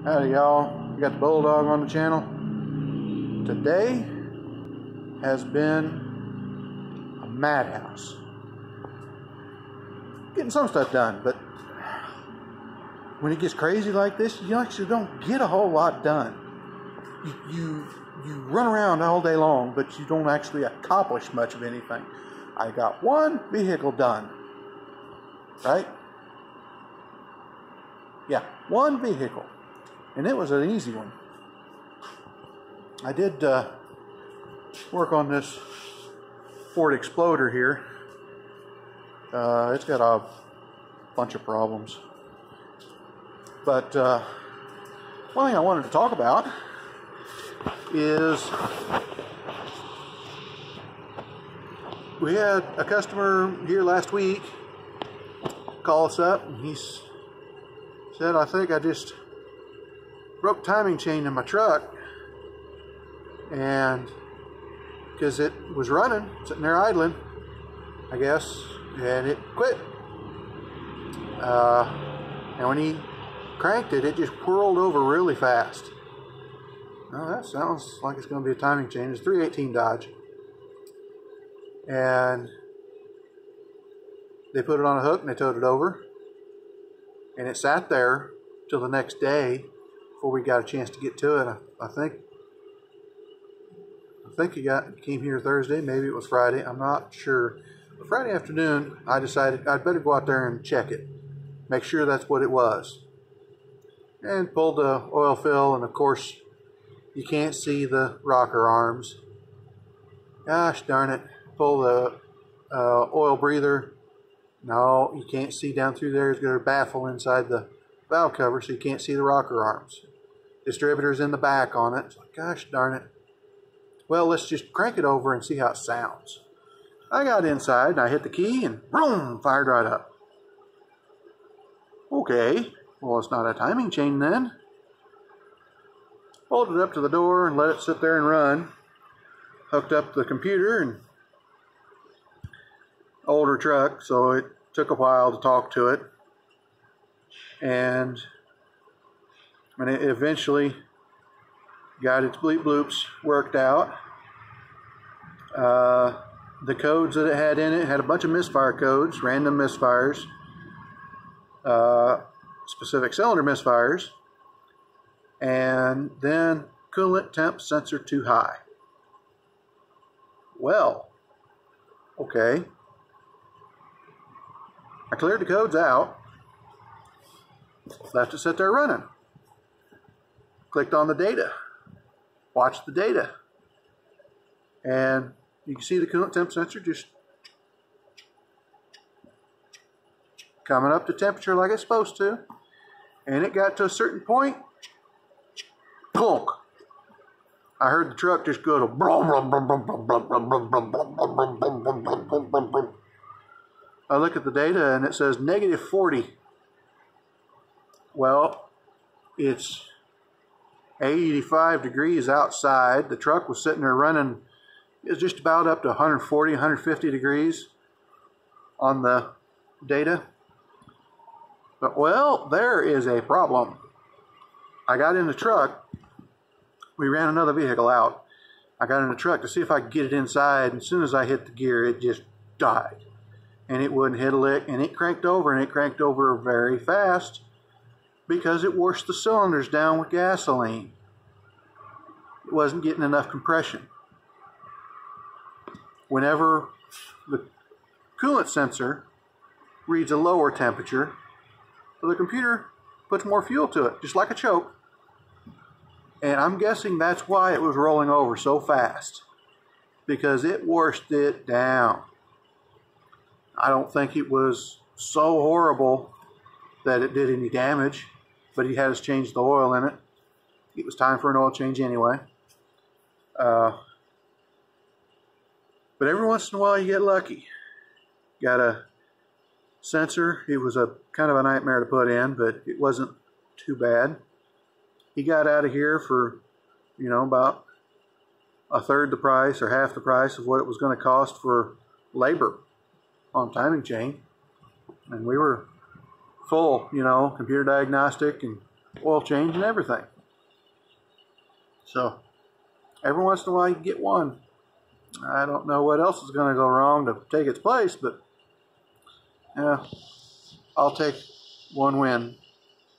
Howdy y'all, we got the Bulldog on the channel. Today has been a madhouse. Getting some stuff done, but when it gets crazy like this, you actually don't get a whole lot done. You run around all day long, but you don't actually accomplish much of anything. I got one vehicle done, right? Yeah, one vehicle. And it was an easy one. I did work on this Ford Exploder here. It's got a bunch of problems. But one thing I wanted to talk about is we had a customer here last week call us up, and he said, I think I just broke timing chain in my truck, and because it was running, sitting there idling, I guess, and it quit. And when he cranked it, it just whirled over really fast. Now that sounds like it's going to be a timing chain. It's 318 Dodge, and they put it on a hook and they towed it over, and it sat there till the next day before we got a chance to get to it. I think he came here Thursday, maybe it was Friday, I'm not sure. But Friday afternoon, I decided I'd better go out there and check it, make sure that's what it was. And pulled the oil fill, and of course, you can't see the rocker arms. Gosh darn it. Pull the oil breather. No, you can't see down through there. It's got a baffle inside the valve cover, so you can't see the rocker arms. Distributor's in the back on it. It's like, gosh darn it. Well, let's just crank it over and see how it sounds. I got inside and I hit the key and boom, fired right up. Okay, well, it's not a timing chain then. Pulled it up to the door and let it sit there and run. Hooked up the computer, and older truck, so it took a while to talk to it. And when it eventually got its bleep bloops worked out, the codes that it had in it had a bunch of misfire codes, random misfires, specific cylinder misfires, and then coolant temp sensor too high. Well, okay. I cleared the codes out, left it sit there running. Clicked on the data, watched the data, and you can see the coolant temp sensor just coming up to temperature like it's supposed to. And it got to a certain point, plunk. I heard the truck just go to brum, brum, brum, brum, brum, brum, brum, brum, brum, brum, brum, brum, brum, brum, brum, brum, brum. I look at the data and it says -40. Well, it's 85 degrees outside. The truck was sitting there running. It was just about up to 140, 150 degrees on the data. But, well, there is a problem. I got in the truck. We ran another vehicle out. I got in the truck to see if I could get it inside, and as soon as I hit the gear, it just died. And it wouldn't hit a lick, and it cranked over, and it cranked over very fast because it washed the cylinders down with gasoline. It wasn't getting enough compression. Whenever the coolant sensor reads a lower temperature, the computer puts more fuel to it, just like a choke. And I'm guessing that's why it was rolling over so fast, because it washed it down. I don't think it was so horrible that it did any damage, but he had us change the oil in it. It was time for an oil change anyway. But every once in a while you get lucky. Got a sensor. It was a kind of a nightmare to put in, but it wasn't too bad. He got out of here for, about a third the price or half the price of what it was going to cost for labor on timing chain. And we were full, computer diagnostic and oil change and everything. So every once in a while you get one. I don't know what else is going to go wrong to take its place, but yeah, I'll take one win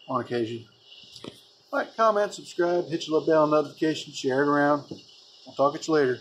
on occasion. Like, comment, subscribe, hit your little bell notification, share it around. I'll talk at you later.